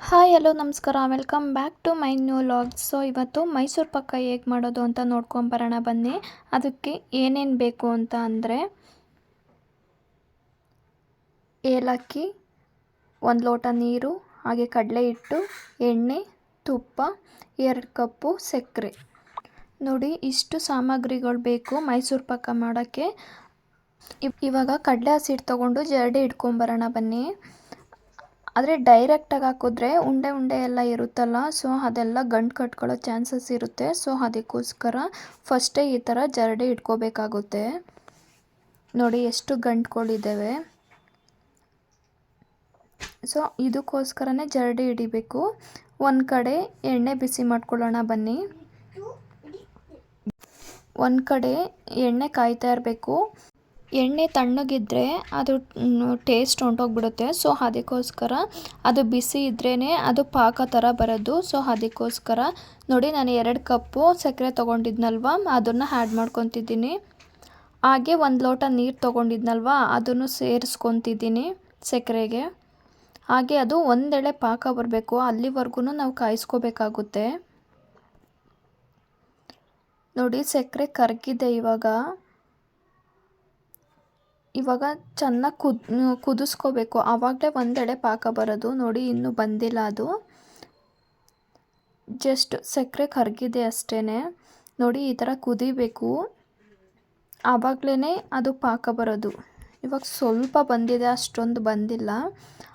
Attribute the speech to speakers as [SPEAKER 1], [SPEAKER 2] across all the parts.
[SPEAKER 1] Hi hello ನಮಸ್ಕಾರ welcome back to my new log. So ಇವತ್ತು ಮೈಸೂರು ಪಾಕ ಹೇಗೆ ಮಾಡೋದು ಅಂತ ನೋಡ್ಕೊಂಬರೋಣ ಬನ್ನಿ. ಅದಕ್ಕೆ ಏನೇನು ಬೇಕು ಅಂತ ಅಂದರೆ ಏಲಕ್ಕಿ, 1 ಲೋಟ ನೀರು, ಹಾಗೆ ಕಡಲೆ ಹಿಟ್ಟು, ಎಣ್ಣೆ, ತುಪ್ಪ, 2 ಕಪ್ಪು ಸಕ್ಕರೆ. ನೋಡಿ ಇಷ್ಟು ಸಾಮಗ್ರಿಗಳು ಬೇಕು ಮೈಸೂರು ಪಾಕ ಮಾಡೋಕ್ಕೆ. ಇವಾಗ ಕಡಲೆ ಹಸಿಟ್ಟು ತೊಗೊಂಡು ಜರಡಿ ಇಟ್ಕೊಂಬರೋಣ ಬನ್ನಿ. ಆದರೆ ಡೈರೆಕ್ಟಾಗಿ ಹಾಕಿದ್ರೆ ಉಂಡೆ ಉಂಡೆ ಎಲ್ಲ ಇರುತ್ತಲ್ಲ, ಸೊ ಅದೆಲ್ಲ ಗಂಟು ಕಟ್ಕೊಳ್ಳೋ ಚಾನ್ಸಸ್ ಇರುತ್ತೆ. ಸೊ ಅದಕ್ಕೋಸ್ಕರ ಫಸ್ಟೇ ಈ ಥರ ಜರಡಿ ಇಟ್ಕೋಬೇಕಾಗುತ್ತೆ. ನೋಡಿ ಎಷ್ಟು ಗಂಟುಗಳಿದ್ದಾವೆ. ಸೊ ಇದಕ್ಕೋಸ್ಕರನೇ ಜರಡಿ ಹಿಡಿಬೇಕು. ಒಂದು ಕಡೆ ಎಣ್ಣೆ ಬಿಸಿ ಮಾಡ್ಕೊಳ್ಳೋಣ ಬನ್ನಿ. ಒಂದು ಕಡೆ ಎಣ್ಣೆ ಕಾಯ್ತಾ ಇರಬೇಕು. ಎಣ್ಣೆ ತಣ್ಣಗಿದ್ರೆ ಅದು ಟೇಸ್ಟ್ ಹೊಂಟೋಗ್ಬಿಡುತ್ತೆ. ಸೊ ಅದಕ್ಕೋಸ್ಕರ ಅದು ಬಿಸಿ ಇದ್ರೇ ಅದು ಪಾಕ ಥರ ಬರೋದು. ಸೊ ಅದಕ್ಕೋಸ್ಕರ ನೋಡಿ ನಾನು 2 ಕಪ್ಪು ಸಕ್ಕರೆ ತೊಗೊಂಡಿದ್ನಲ್ವ ಅದನ್ನು ಆ್ಯಡ್ ಮಾಡ್ಕೊತಿದ್ದೀನಿ. ಹಾಗೆ 1 ಲೋಟ ನೀರು ತೊಗೊಂಡಿದ್ನಲ್ವ ಅದನ್ನು ಸೇರಿಸ್ಕೊತಿದ್ದೀನಿ ಸಕ್ಕರೆಗೆ. ಹಾಗೆ ಅದು ಒಂದೆಳೆ ಪಾಕ ಬರಬೇಕು, ಅಲ್ಲಿವರೆಗೂ ನಾವು ಕಾಯಿಸ್ಕೋಬೇಕಾಗುತ್ತೆ. ನೋಡಿ ಸಕ್ಕರೆ ಕರಗಿದೆ. ಇವಾಗ ಚೆನ್ನಾಗಿ ಕುದಿಸ್ಕೋಬೇಕು, ಆವಾಗಲೇ ಒಂದೆಡೆ ಪಾಕ ಬರೋದು. ನೋಡಿ ಇನ್ನೂ ಬಂದಿಲ್ಲ, ಅದು ಜಸ್ಟ್ ಸಕ್ಕರೆ ಕರಗಿದೆ ಅಷ್ಟೇ. ನೋಡಿ ಈ ಥರ ಕುದಿಬೇಕು, ಆವಾಗಲೇ ಅದು ಪಾಕ ಬರೋದು. ಇವಾಗ ಸ್ವಲ್ಪ ಬಂದಿದೆ, ಅಷ್ಟೊಂದು ಬಂದಿಲ್ಲ.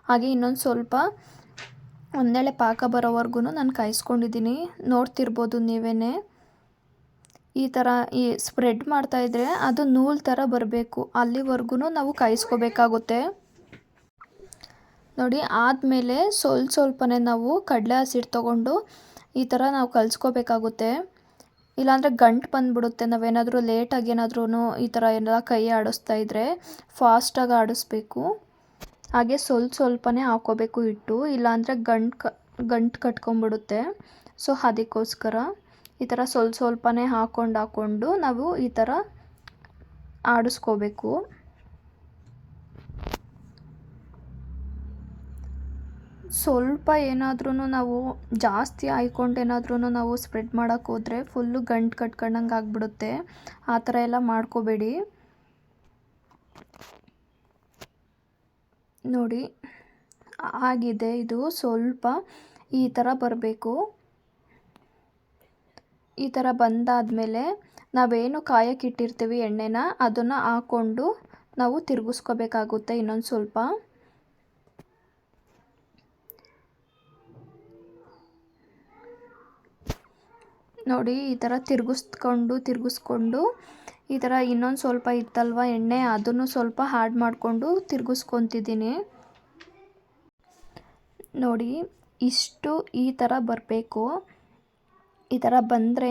[SPEAKER 1] ಹಾಗೆ ಇನ್ನೊಂದು ಸ್ವಲ್ಪ ಒಂದೆಳೆ ಪಾಕ ಬರೋವರೆಗೂ ನಾನು ಕಾಯಿಸ್ಕೊಂಡಿದ್ದೀನಿ. ನೋಡ್ತಿರ್ಬೋದು ನೀವೇ. ಈ ಥರ ಸ್ಪ್ರೆಡ್ ಮಾಡ್ತಾಯಿದ್ರೆ ಅದು ನೂಲು ಥರ ಬರಬೇಕು, ಅಲ್ಲಿವರೆಗೂ ನಾವು ಕಾಯಿಸ್ಕೋಬೇಕಾಗುತ್ತೆ. ನೋಡಿ ಆದಮೇಲೆ ಸ್ವಲ್ಪನೇ ನಾವು ಕಡಲೆ ಹಸಿಟ್ಟು ತೊಗೊಂಡು ಈ ಥರ ನಾವು ಕಲಿಸ್ಕೋಬೇಕಾಗುತ್ತೆ. ಇಲ್ಲಾಂದರೆ ಗಂಟು ಬಂದುಬಿಡುತ್ತೆ. ನಾವೇನಾದರೂ ಲೇಟಾಗಿ ಏನಾದ್ರೂ ಈ ಥರ ಎಲ್ಲ ಕೈ ಆಡಿಸ್ತಾ ಇದ್ದರೆ ಫಾಸ್ಟಾಗಿ ಆಡಿಸ್ಬೇಕು. ಹಾಗೆ ಸ್ವಲ್ಪನೇ ಹಾಕ್ಕೋಬೇಕು ಹಿಟ್ಟು, ಇಲ್ಲಾಂದರೆ ಗಂಟು ಕಟ್ಕೊಂಡ್ಬಿಡುತ್ತೆ. ಸೊ ಅದಕ್ಕೋಸ್ಕರ ಈ ಥರ ಸ್ವಲ್ಪನೇ ಹಾಕ್ಕೊಂಡು ನಾವು ಈ ಥರ ಆಡಿಸ್ಕೋಬೇಕು. ಸ್ವಲ್ಪ ಏನಾದ್ರೂ ನಾವು ಜಾಸ್ತಿ ಹಾಕ್ಕೊಂಡು ಏನಾದ್ರೂ ನಾವು ಸ್ಪ್ರೆಡ್ ಮಾಡೋಕ್ಕೆ ಹೋದರೆ ಫುಲ್ಲು ಗಂಟು ಕಟ್ಕೊಂಡಂಗೆ ಆಗಿಬಿಡುತ್ತೆ. ಆ ಥರ ಎಲ್ಲ ಮಾಡ್ಕೋಬೇಡಿ. ನೋಡಿ ಆಗಿದೆ, ಇದು ಸ್ವಲ್ಪ ಈ ಥರ ಬರಬೇಕು. ಈ ಥರ ಬಂದಾದಮೇಲೆ ನಾವೇನು ಕಾಯಕ್ಕೆ ಇಟ್ಟಿರ್ತೀವಿ ಎಣ್ಣೆನ ಅದನ್ನು ಹಾಕ್ಕೊಂಡು ನಾವು ತಿರುಗಿಸ್ಕೋಬೇಕಾಗುತ್ತೆ ಇನ್ನೊಂದು ಸ್ವಲ್ಪ. ನೋಡಿ ಈ ಥರ ತಿರುಗಿಸ್ಕೊಂಡು ಈ ಥರ ಇನ್ನೊಂದು ಸ್ವಲ್ಪ ಇತ್ತಲ್ವ ಎಣ್ಣೆ, ಅದನ್ನು ಸ್ವಲ್ಪ ಆ್ಯಡ್ ಮಾಡಿಕೊಂಡು ತಿರುಗಿಸ್ಕೊತಿದ್ದೀನಿ. ನೋಡಿ ಇಷ್ಟು ಈ ಥರ ಬರಬೇಕು. ಈ ಥರ ಬಂದ್ರೇ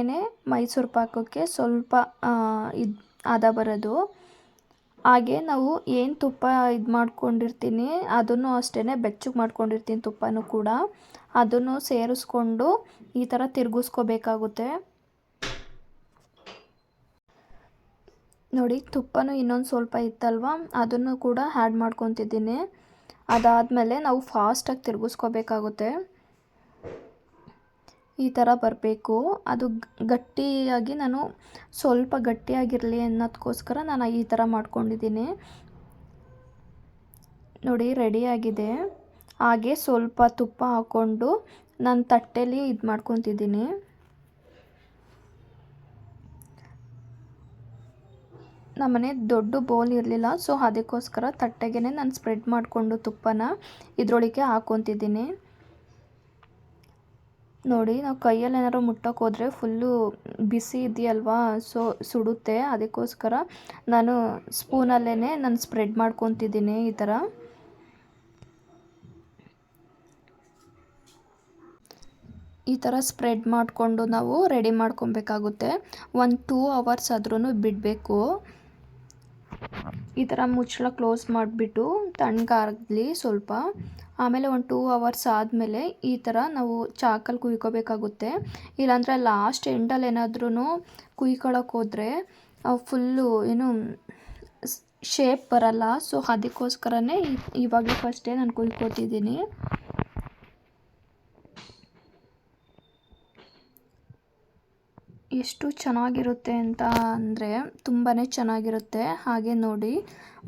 [SPEAKER 1] ಮೈಸೂರು ಪಾಕಕ್ಕೆ ಸ್ವಲ್ಪ ಹದ ಬರೋದು. ಹಾಗೆ ನಾವು ಏನು ತುಪ್ಪ ಮಾಡ್ಕೊಂಡಿರ್ತೀನಿ ಅದನ್ನು ಅಷ್ಟೇ ಬೆಚ್ಚಗೆ ಮಾಡ್ಕೊಂಡಿರ್ತೀನಿ, ತುಪ್ಪನೂ ಕೂಡ ಅದನ್ನು ಸೇರಿಸ್ಕೊಂಡು ಈ ಥರ ತಿರುಗಿಸ್ಕೋಬೇಕಾಗುತ್ತೆ. ನೋಡಿ ತುಪ್ಪನೂ ಇನ್ನೊಂದು ಸ್ವಲ್ಪ ಇತ್ತಲ್ವ ಅದನ್ನು ಕೂಡ ಆ್ಯಡ್ ಮಾಡ್ಕೊತಿದ್ದೀನಿ. ಅದಾದಮೇಲೆ ನಾವು ಫಾಸ್ಟಾಗಿ ತಿರುಗಿಸ್ಕೋಬೇಕಾಗುತ್ತೆ. ಈ ಥರ ಬರಬೇಕು. ಅದು ಗಟ್ಟಿಯಾಗಿ ನಾನು ಸ್ವಲ್ಪ ಗಟ್ಟಿಯಾಗಿರಲಿ ಅನ್ನೋದಕ್ಕೋಸ್ಕರ ನಾನು ಈ ಥರ ಮಾಡ್ಕೊಂಡಿದ್ದೀನಿ. ನೋಡಿ ರೆಡಿಯಾಗಿದೆ. ಹಾಗೆ ಸ್ವಲ್ಪ ತುಪ್ಪ ಹಾಕ್ಕೊಂಡು ನಾನು ತಟ್ಟೆಲಿ ಮಾಡ್ಕೊತಿದ್ದೀನಿ. ನಮ್ಮನೆ ದೊಡ್ಡ ಬೌಲ್ ಇರಲಿಲ್ಲ, ಸೊ ಅದಕ್ಕೋಸ್ಕರ ತಟ್ಟೆಗೆ ನಾನು ಸ್ಪ್ರೆಡ್ ಮಾಡಿಕೊಂಡು ತುಪ್ಪನ ಇದರೊಳಗೆ ಹಾಕ್ಕೊತಿದ್ದೀನಿ. ನೋಡಿ ನಾವು ಕೈಯಲ್ಲಿ ಏನಾದ್ರು ಮುಟ್ಟೋಕೆ ಹೋದರೆ ಫುಲ್ಲು ಬಿಸಿ ಇದೆಯಲ್ವಾ, ಸೊ ಸುಡುತ್ತೆ. ಅದಕ್ಕೋಸ್ಕರ ನಾನು ಸ್ಪೂನಲ್ಲೇ ನಾನು ಸ್ಪ್ರೆಡ್ ಮಾಡ್ಕೊತಿದ್ದೀನಿ. ಈ ಥರ ಸ್ಪ್ರೆಡ್ ಮಾಡಿಕೊಂಡು ನಾವು ರೆಡಿ ಮಾಡ್ಕೊಬೇಕಾಗುತ್ತೆ. 1-2 ಅವರ್ಸ್ ಆದ್ರೂ ಬಿಡಬೇಕು. ಈ ಥರ ಮುಚ್ಚಳ ಕ್ಲೋಸ್ ಮಾಡಿಬಿಟ್ಟು ತಣ್ಣಗಾಗಲಿ ಸ್ವಲ್ಪ. ಆಮೇಲೆ 2 ಅವರ್ಸ್ ಆದಮೇಲೆ ಈ ಥರ ನಾವು ಚಾಕಲ್ಲಿ ಕುಯ್ಕೋಬೇಕಾಗುತ್ತೆ. ಇಲ್ಲಾಂದರೆ ಲಾಸ್ಟ್ ಎಂಡಲ್ಲಿ ಏನಾದ್ರೂ ಕುಯ್ಕೊಳ್ಳೋಕೆ ಹೋದರೆ ಫುಲ್ಲು ಶೇಪ್ ಬರಲ್ಲ. ಸೊ ಅದಕ್ಕೋಸ್ಕರನೇ ಇವಾಗ ಫಸ್ಟೇ ನಾನು ಕುಯ್ಕೋತಿದ್ದೀನಿ. ಎಷ್ಟು ಚೆನ್ನಾಗಿರುತ್ತೆ ಅಂತ ಅಂದರೆ ತುಂಬಾ ಚೆನ್ನಾಗಿರುತ್ತೆ. ಹಾಗೆ ನೋಡಿ,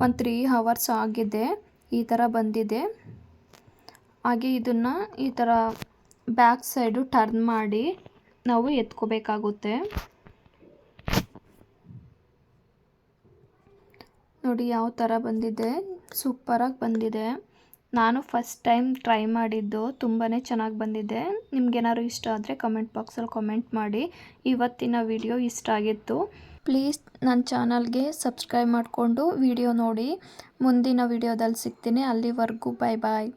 [SPEAKER 1] ಒಂದು 3 ಅವರ್ಸ್ ಆಗಿದೆ, ಈ ಥರ ಬಂದಿದೆ. ಹಾಗೆ ಇದನ್ನು ಈ ಥರ ಬ್ಯಾಕ್ ಸೈಡು ಟರ್ನ್ ಮಾಡಿ ನಾವು ಎತ್ಕೋಬೇಕಾಗುತ್ತೆ. ನೋಡಿ ಯಾವ ಥರ ಬಂದಿದೆ, ಸೂಪರಾಗಿ ಬಂದಿದೆ. ನಾನು ಫಸ್ಟ್ ಟೈಮ್ ಟ್ರೈ ಮಾಡಿದ್ದು, ತುಂಬಾ ಚೆನ್ನಾಗಿ ಬಂದಿದೆ. ನಿಮ್ಗೇನಾದ್ರು ಇಷ್ಟ ಆದರೆ ಕಮೆಂಟ್ ಬಾಕ್ಸಲ್ಲಿ ಕಮೆಂಟ್ ಮಾಡಿ. ಇವತ್ತಿನ ವಿಡಿಯೋ ಇಷ್ಟ ಆಗಿತ್ತು, ಪ್ಲೀಸ್ ನನ್ನ ಚಾನಲ್ಗೆ ಸಬ್ಸ್ಕ್ರೈಬ್ ಮಾಡಿಕೊಂಡು ವಿಡಿಯೋ ನೋಡಿ. ಮುಂದಿನ ವಿಡಿಯೋದಲ್ಲಿ ಸಿಗ್ತೀನಿ. ಅಲ್ಲಿವರೆಗೂ ಬಾಯ್ ಬಾಯ್.